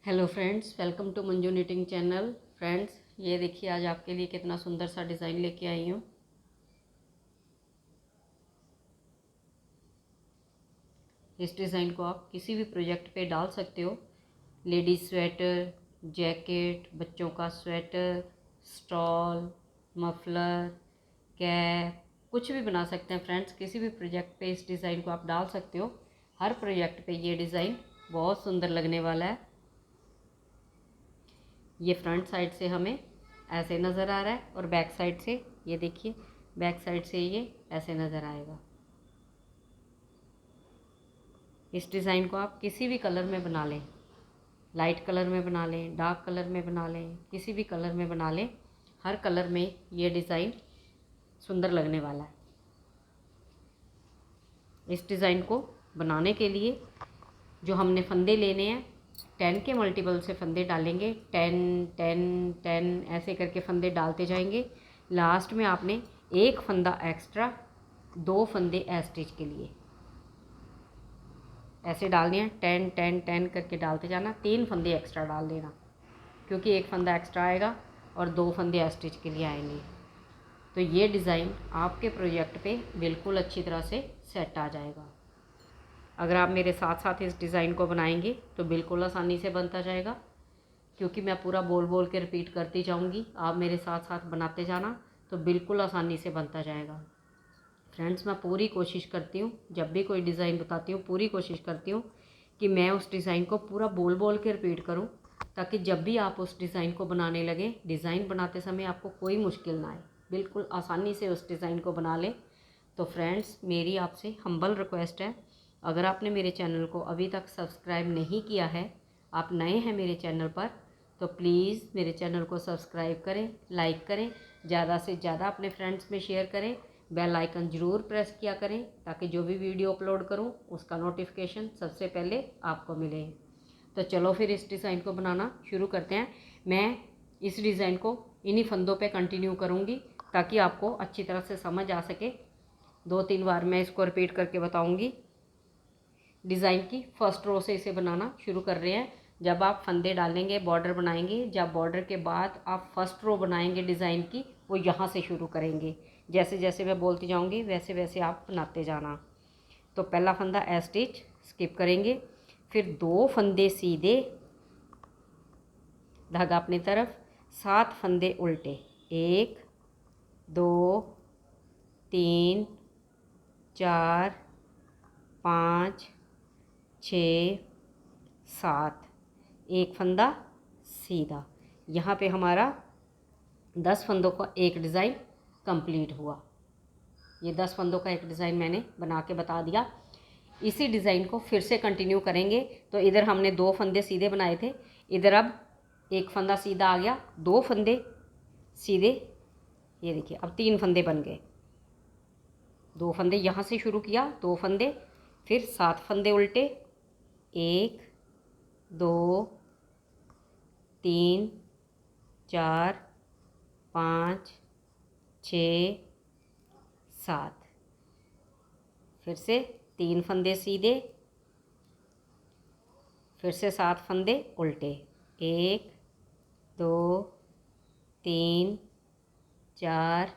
Hello friends, welcome to Manju knitting channel. Friends, ये देखिए आज आपके लिए कितना सुंदर सा डिज़ाइन लेके आई हूँ। इस डिज़ाइन को आप किसी भी प्रोजेक्ट पे डाल सकते हो। लेडीज स्वेटर, जैकेट, बच्चों का स्वेटर, स्टॉल, मफलर, कैप, कुछ भी बना सकते हैं फ्रेंड्स। किसी भी प्रोजेक्ट पे इस डिज़ाइन को आप डाल सकते हो। हर प्रोजेक्ट पे ये डिज़ाइन बहुत सुंदर लगने वाला है। ये फ्रंट साइड से हमें ऐसे नज़र आ रहा है और बैक साइड से ये देखिए, बैक साइड से ये ऐसे नज़र आएगा। इस डिज़ाइन को आप किसी भी कलर में बना लें, लाइट कलर में बना लें, डार्क कलर में बना लें, किसी भी कलर में बना लें। हर कलर में ये डिज़ाइन सुंदर लगने वाला है। इस डिज़ाइन को बनाने के लिए जो हमने फंदे लेने हैं, 10 के मल्टीपल से फंदे डालेंगे। 10 10 10 ऐसे करके फंदे डालते जाएंगे। लास्ट में आपने एक फंदा एक्स्ट्रा, 2 फंदे एस्टिच के लिए ऐसे डालने हैं। 10 10 10 करके डालते जाना। 3 फंदे एक्स्ट्रा डाल देना, क्योंकि एक फंदा एक्स्ट्रा आएगा और 2 फंदे एस्टिच के लिए आएंगे। तो ये डिज़ाइन आपके प्रोजेक्ट पे बिल्कुल अच्छी तरह से सेट आ जाएगा। अगर आप मेरे साथ साथ इस डिज़ाइन को बनाएंगे तो बिल्कुल आसानी से बनता जाएगा, क्योंकि मैं पूरा बोल बोल के रिपीट करती जाऊंगी। आप मेरे साथ साथ बनाते जाना तो बिल्कुल आसानी से बनता जाएगा। फ्रेंड्स, मैं पूरी कोशिश करती हूँ, जब भी कोई डिज़ाइन बताती हूँ पूरी कोशिश करती हूँ कि मैं उस डिज़ाइन को पूरा बोल बोल के रिपीट करूँ, ताकि जब भी आप उस डिज़ाइन को बनाने लगें, डिज़ाइन बनाते समय आपको कोई मुश्किल ना आए, बिल्कुल आसानी से उस डिज़ाइन को बना लें। तो फ्रेंड्स, मेरी आपसे हम्बल रिक्वेस्ट है, अगर आपने मेरे चैनल को अभी तक सब्सक्राइब नहीं किया है, आप नए हैं मेरे चैनल पर, तो प्लीज़ मेरे चैनल को सब्सक्राइब करें, लाइक करें, ज़्यादा से ज़्यादा अपने फ्रेंड्स में शेयर करें, बेल आइकन ज़रूर प्रेस किया करें, ताकि जो भी वीडियो अपलोड करूं उसका नोटिफिकेशन सबसे पहले आपको मिले। तो चलो फिर इस डिज़ाइन को बनाना शुरू करते हैं। मैं इस डिज़ाइन को इन्हीं फंदों पे कंटिन्यू करूंगी, ताकि आपको अच्छी तरह से समझ आ सके। 2-3 बार मैं इसको रिपीट करके बताऊंगी। डिज़ाइन की फर्स्ट रो से इसे बनाना शुरू कर रहे हैं। जब आप फंदे डालेंगे, बॉर्डर बनाएंगे, जब बॉर्डर के बाद आप फर्स्ट रो बनाएंगे डिज़ाइन की, वो यहाँ से शुरू करेंगे। जैसे जैसे मैं बोलती जाऊँगी वैसे वैसे आप बनाते जाना। तो पहला फंदा ए स्टिच स्किप करेंगे, फिर 2 फंदे सीधे, धागा अपनी तरफ, 7 फंदे उल्टे, 1 2 3 4 5 6 7, एक फंदा सीधा। यहाँ पे हमारा 10 फंदों का एक डिज़ाइन कंप्लीट हुआ। ये 10 फंदों का एक डिज़ाइन मैंने बना के बता दिया। इसी डिज़ाइन को फिर से कंटिन्यू करेंगे। तो इधर हमने 2 फंदे सीधे बनाए थे, इधर अब एक फंदा सीधा आ गया, 2 फंदे सीधे, ये देखिए अब 3 फंदे बन गए। 2 फंदे यहाँ से शुरू किया, 2 फंदे, फिर 7 फंदे उल्टे, 1 2 3 4 5 6 7, फिर से 3 फंदे सीधे, फिर से 7 फंदे उल्टे, 1 2 3 4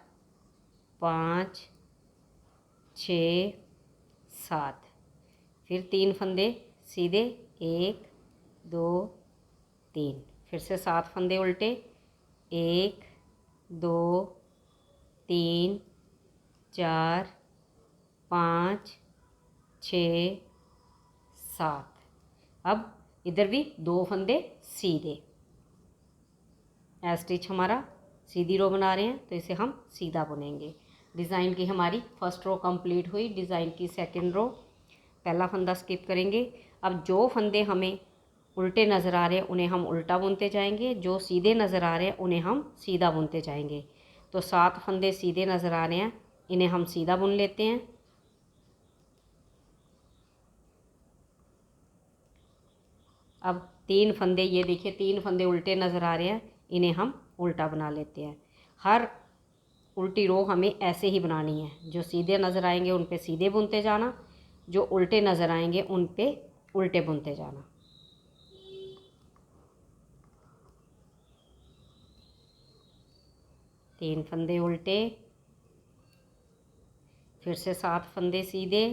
5 6 7, फिर 3 फंदे सीधे, 1 2 3, फिर से 7 फंदे उल्टे, 1 2 3 4 5 6 7। अब इधर भी 2 फंदे सीधे। स्टिच हमारा सीधी रो बना रहे हैं, तो इसे हम सीधा बुनेंगे। डिज़ाइन की हमारी फर्स्ट रो कंप्लीट हुई। डिज़ाइन की सेकंड रो, पहला फंदा स्किप करेंगे। अब जो फंदे हमें उल्टे नज़र आ रहे हैं उन्हें हम उल्टा बुनते जाएंगे, जो सीधे नज़र आ रहे हैं उन्हें हम सीधा बुनते जाएंगे। तो 7 फंदे सीधे नज़र आ रहे हैं, इन्हें हम सीधा बुन लेते हैं। अब 3 फंदे, ये देखिए 3 फंदे उल्टे नज़र आ रहे हैं, इन्हें हम उल्टा बना लेते हैं। हर उल्टी रो हमें ऐसे ही बनानी है, जो सीधे नज़र आएंगे उन पे सीधे बुनते जाना, जो उल्टे नज़र आएंगे उन पे उल्टे बुनते जाना। 3 फंदे उल्टे, फिर से 7 फंदे सीधे,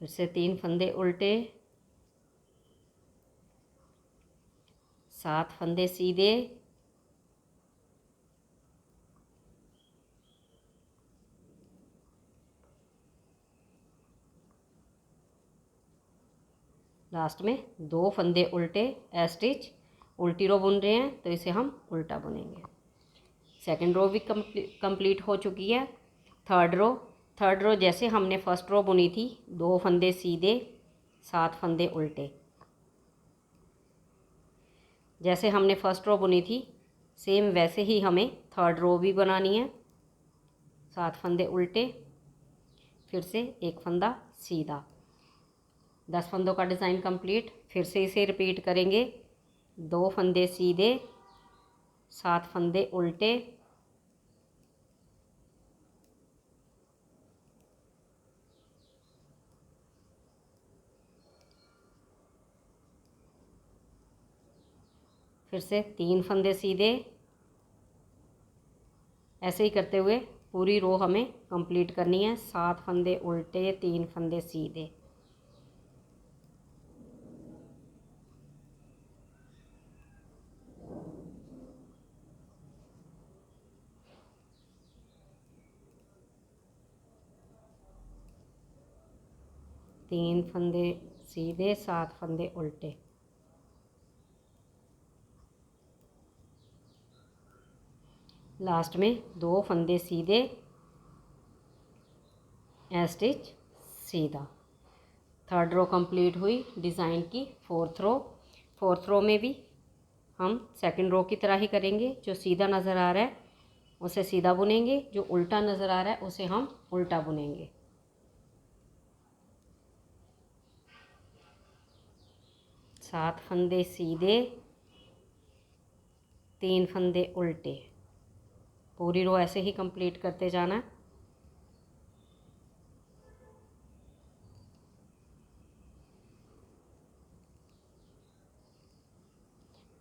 फिर से 3 फंदे उल्टे, 7 फंदे सीधे, लास्ट में 2 फंदे उल्टे ए स्टिच। उल्टी रो बुन रहे हैं तो इसे हम उल्टा बुनेंगे। सेकंड रो भी कंप्लीट हो चुकी है। थर्ड रो जैसे हमने फर्स्ट रो बुनी थी, 2 फंदे सीधे, 7 फंदे उल्टे। जैसे हमने फर्स्ट रो बुनी थी सेम वैसे ही हमें थर्ड रो भी बनानी है। 7 फंदे उल्टे, फिर से 1 फंदा सीधा, 10 फंदों का डिज़ाइन कंप्लीट। फिर से इसे रिपीट करेंगे। 2 फंदे सीधे, 7 फंदे उल्टे, फिर से 3 फंदे सीधे। ऐसे ही करते हुए पूरी रो हमें कंप्लीट करनी है। 7 फंदे उल्टे, 3 फंदे सीधे। तीन फंदे सीधे, 7 फंदे उल्टे। लास्ट में 2 फंदे सीधे, ए स्टिच सीधा। थर्ड रो कंप्लीट हुई डिज़ाइन की। फोर्थ रो में भी हम सेकंड रो की तरह ही करेंगे। जो सीधा नज़र आ रहा है उसे सीधा बुनेंगे, जो उल्टा नज़र आ रहा है उसे हम उल्टा बुनेंगे। सात फंदे सीधे, 3 फंदे उल्टे। पूरी रो ऐसे ही कंप्लीट करते जाना।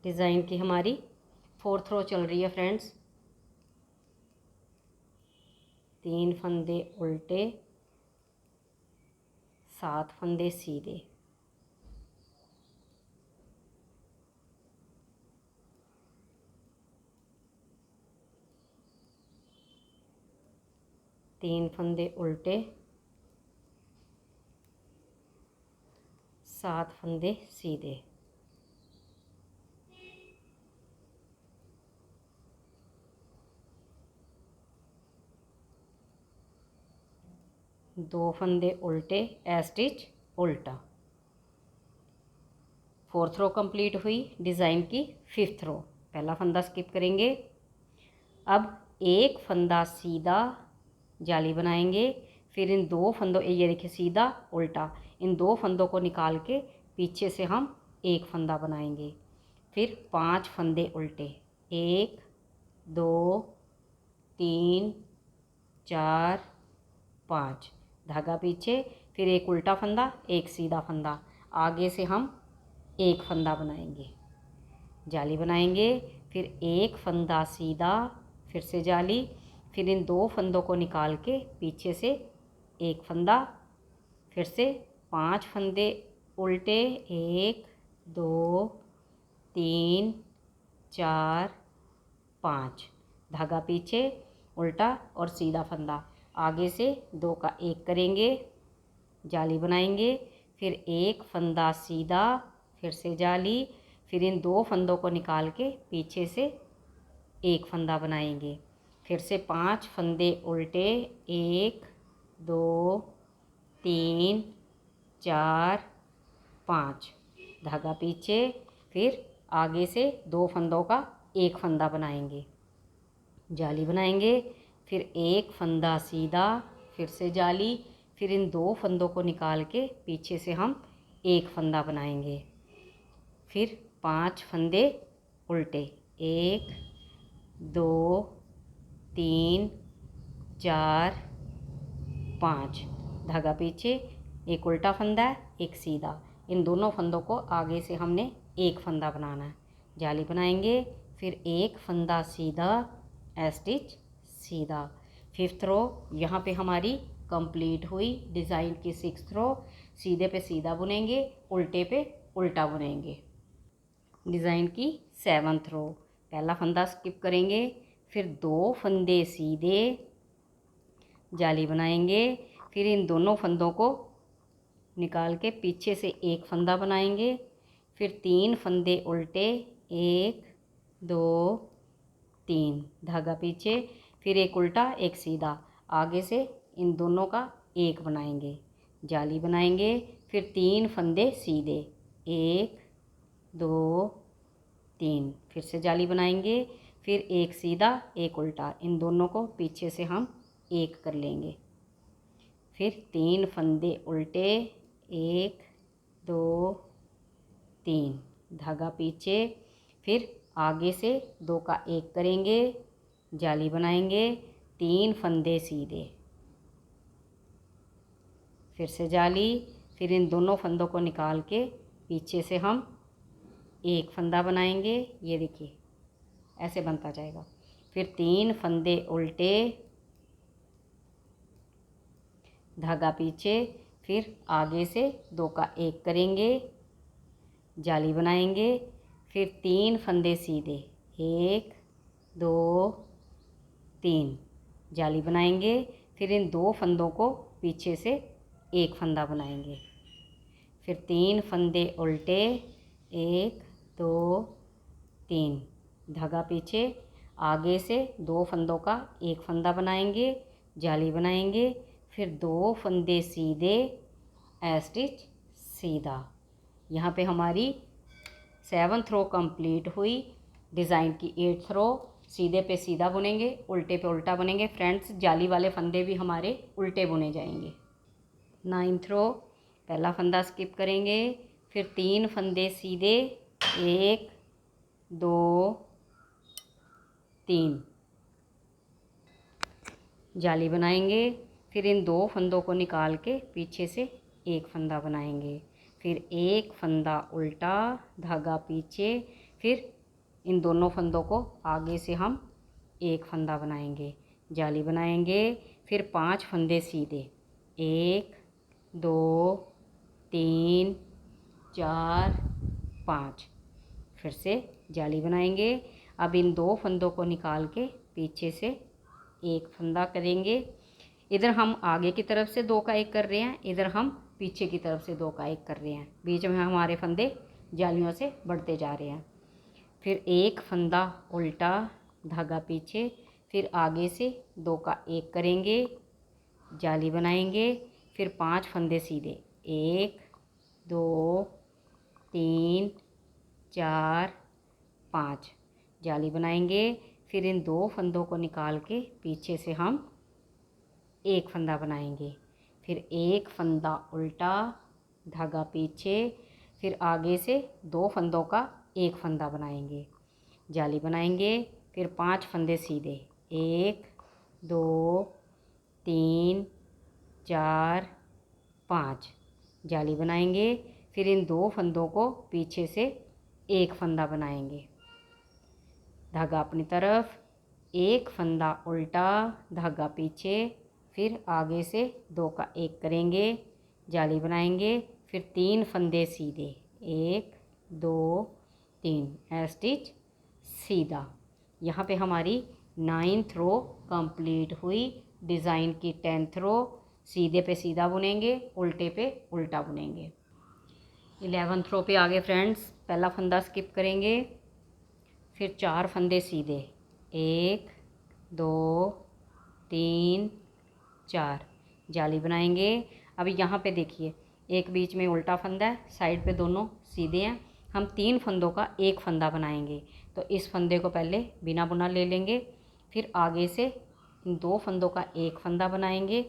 डिज़ाइन की हमारी फोर्थ रो चल रही है फ्रेंड्स। 3 फंदे उल्टे, 7 फंदे सीधे। तीन फंदे उल्टे, 7 फंदे सीधे। दो फंदे उल्टे, ए स्टिच उल्टा। फोर्थ रो कंप्लीट हुई डिज़ाइन की। फिफ्थ रो पहला फंदा स्किप करेंगे। अब एक फंदा सीधा जाली बनाएंगे। फिर इन 2 फंदों, ये देखिए सीधा उल्टा, इन 2 फंदों को निकाल के पीछे से हम एक फंदा बनाएंगे। फिर 5 फंदे उल्टे, 1 2 3 4 5, धागा पीछे, फिर एक उल्टा फंदा, एक सीधा फंदा। आगे से हम एक फंदा बनाएंगे, जाली बनाएंगे। फिर एक फंदा सीधा, फिर से जाली। फिर इन 2 फंदों को निकाल के पीछे से एक फंदा, फिर से 5 फंदे उल्टे, 1 2 3 4 5, धागा पीछे, उल्टा और सीधा फंदा। आगे से 2 का 1 करेंगे, जाली बनाएंगे। फिर एक फंदा सीधा, फिर से जाली। फिर इन 2 फंदों को निकाल के पीछे से एक फंदा बनाएंगे। फिर से 5 फंदे उल्टे, 1 2 3 4 5, धागा पीछे। फिर आगे से 2 फंदों का एक फंदा बनाएंगे, जाली बनाएंगे। फिर एक फंदा सीधा, फिर से जाली। फिर इन 2 फंदों को निकाल के पीछे से हम एक फंदा बनाएंगे। फिर 5 फंदे उल्टे, 1 2 3 4 5, धागा पीछे, एक उल्टा फंदा है एक सीधा, इन दोनों फंदों को आगे से हमने एक फंदा बनाना है। जाली बनाएंगे, फिर एक फंदा सीधा, स्टिच सीधा। 5th रो यहाँ पे हमारी कंप्लीट हुई डिज़ाइन की। 6th रो सीधे पे सीधा बुनेंगे, उल्टे पे उल्टा बुनेंगे। डिज़ाइन की 7th रो पहला फंदा स्किप करेंगे, फिर 2 फंदे सीधे, जाली बनाएंगे, फिर इन दोनों फंदों को निकाल के पीछे से एक फंदा बनाएंगे, फिर 3 फंदे उल्टे, 1 2 3, धागा पीछे, फिर एक उल्टा एक सीधा, आगे से इन दोनों का एक बनाएंगे, जाली बनाएंगे, फिर 3 फंदे सीधे, 1 2 3, फिर से जाली बनाएंगे, फिर एक सीधा एक उल्टा, इन दोनों को पीछे से हम एक कर लेंगे, फिर 3 फंदे उल्टे, 1 2 3, धागा पीछे, फिर आगे से 2 का एक करेंगे, जाली बनाएंगे, 3 फंदे सीधे, फिर से जाली, फिर इन दोनों फंदों को निकाल के पीछे से हम एक फंदा बनाएंगे। ये देखिए ऐसे बनता जाएगा, फिर 3 फंदे उल्टे, धागा पीछे, फिर आगे से 2 का एक करेंगे, जाली बनाएंगे, फिर 3 फंदे सीधे, 1 2 3, जाली बनाएंगे, फिर इन 2 फंदों को पीछे से एक फंदा बनाएंगे, फिर 3 फंदे उल्टे, 1 2 3, धागा पीछे, आगे से 2 फंदों का एक फंदा बनाएंगे, जाली बनाएंगे, फिर 2 फंदे सीधे, स्टिच सीधा। यहाँ पे हमारी 7th रो कंप्लीट हुई। डिज़ाइन की 8th रो सीधे पे सीधा बुनेंगे, उल्टे पे उल्टा बुनेंगे। फ्रेंड्स, जाली वाले फंदे भी हमारे उल्टे बुने जाएंगे। 9th रो पहला फंदा स्किप करेंगे, फिर 3 फंदे सीधे, 1 2 3, जाली बनाएंगे, फिर इन 2 फंदों को निकाल के पीछे से एक फंदा बनाएंगे, फिर एक फंदा उल्टा, धागा पीछे, फिर इन दोनों फंदों को आगे से हम एक फंदा बनाएंगे, जाली बनाएंगे, फिर 5 फंदे सीधे, 1 2 3 4 5, फिर से जाली बनाएंगे। अब इन 2 फंदों को निकाल के पीछे से एक फंदा करेंगे। इधर हम आगे की तरफ से 2 का एक कर रहे हैं, इधर हम पीछे की तरफ से 2 का एक कर रहे हैं, बीच में हमारे फंदे जालियों से बढ़ते जा रहे हैं। फिर एक फंदा उल्टा, धागा पीछे, फिर आगे से 2 का एक करेंगे, जाली बनाएंगे, फिर 5 फंदे सीधे, 1 2 3 4 5, जाली बनाएंगे, फिर इन 2 फंदों को निकाल के पीछे से हम एक फंदा बनाएंगे, फिर एक फंदा उल्टा, धागा पीछे, फिर आगे से 2 फंदों का एक फंदा बनाएंगे, जाली बनाएंगे, फिर 5 फंदे सीधे, 1 2 3 4 5, जाली बनाएंगे, फिर इन 2 फंदों को पीछे से एक फंदा बनाएंगे, धागा अपनी तरफ, एक फंदा उल्टा, धागा पीछे, फिर आगे से 2 का एक करेंगे, जाली बनाएंगे, फिर 3 फंदे सीधे, 1 2 3, स्टिच सीधा। यहाँ पे हमारी 9th रो कंप्लीट हुई। डिज़ाइन की 10th रो सीधे पे सीधा बुनेंगे, उल्टे पे उल्टा बुनेंगे। 11th रो पे आगे फ्रेंड्स, पहला फंदा स्किप करेंगे, फिर 4 फंदे सीधे, 1 2 3 4, जाली बनाएंगे। अब यहाँ पे देखिए एक बीच में उल्टा फंदा है, साइड पे दोनों सीधे हैं, हम 3 फंदों का एक फंदा बनाएंगे, तो इस फंदे को पहले बिना बुना ले लेंगे, फिर आगे से इन 2 फंदों का एक फंदा बनाएंगे,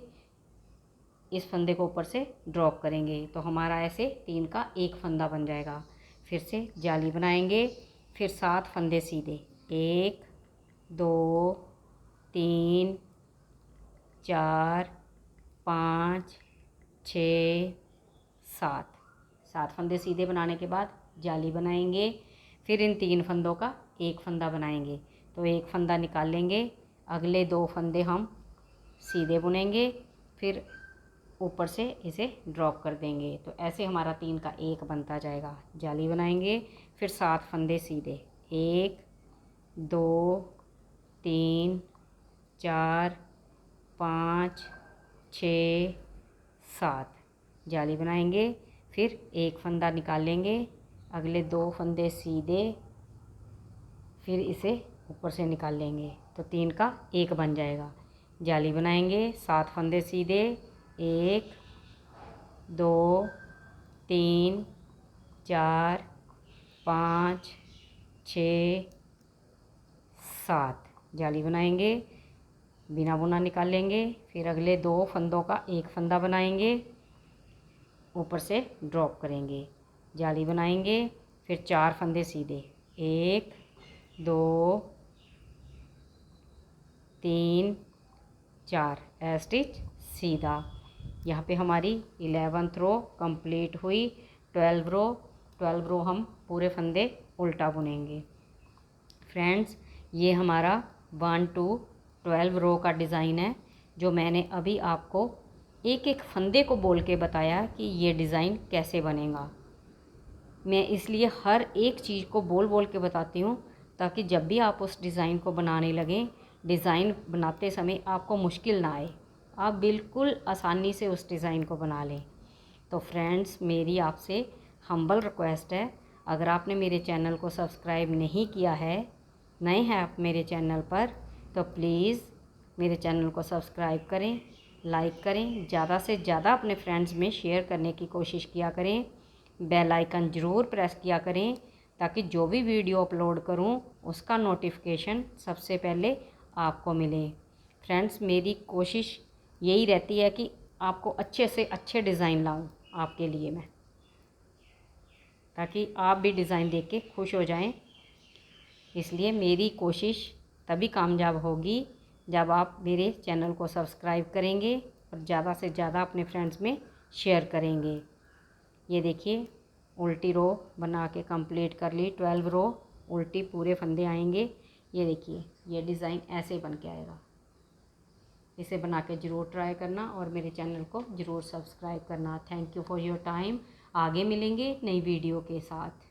इस फंदे को ऊपर से ड्रॉप करेंगे, तो हमारा ऐसे 3 का एक फंदा बन जाएगा। फिर से जाली बनाएंगे, फिर 7 फंदे सीधे, 1 2 3 4 5 6 7 7 फंदे सीधे बनाने के बाद जाली बनाएंगे। फिर इन 3 फंदों का एक फंदा बनाएंगे। तो एक फंदा निकाल लेंगे, अगले 2 फंदे हम सीधे बुनेंगे, फिर ऊपर से इसे ड्रॉप कर देंगे। तो ऐसे हमारा 3 का 1 बनता जाएगा। जाली बनाएंगे, फिर 7 फंदे सीधे, 1 2 3 4 5 6 7 जाली बनाएंगे, फिर एक फंदा निकाल लेंगे, अगले 2 फंदे सीधे, फिर इसे ऊपर से निकाल लेंगे। तो 3 का 1 बन जाएगा। जाली बनाएंगे, 7 फंदे सीधे, 1 2 3 4 5 6 7 जाली बनाएंगे, बिना बुना निकाल लेंगे, फिर अगले 2 फंदों का एक फंदा बनाएंगे, ऊपर से ड्रॉप करेंगे। जाली बनाएंगे, फिर 4 फंदे सीधे, 1 2 3 4 स्टिच सीधा। यहाँ पे हमारी 11th रो कंप्लीट हुई। 12 रो हम पूरे फंदे उल्टा बुनेंगे। फ्रेंड्स, ये हमारा 1 to 12 रो का डिज़ाइन है, जो मैंने अभी आपको एक एक फंदे को बोल के बताया कि ये डिज़ाइन कैसे बनेगा। मैं इसलिए हर एक चीज़ को बोल बोल के बताती हूँ, ताकि जब भी आप उस डिज़ाइन को बनाने लगें, डिज़ाइन बनाते समय आपको मुश्किल ना आए, आप बिल्कुल आसानी से उस डिज़ाइन को बना लें। तो फ्रेंड्स, मेरी आपसे हम्बल रिक्वेस्ट है, अगर आपने मेरे चैनल को सब्सक्राइब नहीं किया है, नए हैं आप मेरे चैनल पर, तो प्लीज़ मेरे चैनल को सब्सक्राइब करें, लाइक करें, ज़्यादा से ज़्यादा अपने फ्रेंड्स में शेयर करने की कोशिश किया करें। बेल आइकन ज़रूर प्रेस किया करें, ताकि जो भी वीडियो अपलोड करूं उसका नोटिफिकेशन सबसे पहले आपको मिले। फ्रेंड्स, मेरी कोशिश यही रहती है कि आपको अच्छे से अच्छे डिज़ाइन लाऊं आपके लिए मैं, ताकि आप भी डिज़ाइन देख के खुश हो जाएं। इसलिए मेरी कोशिश तभी कामयाब होगी जब आप मेरे चैनल को सब्सक्राइब करेंगे और ज़्यादा से ज़्यादा अपने फ्रेंड्स में शेयर करेंगे। ये देखिए, उल्टी रो बना के कंप्लीट कर ली। 12 रो उल्टी पूरे फंदे आएंगे। ये देखिए, ये डिज़ाइन ऐसे बन के आएगा। इसे बना के ज़रूर ट्राई करना और मेरे चैनल को ज़रूर सब्सक्राइब करना। Thank you for your time. आगे मिलेंगे नई वीडियो के साथ।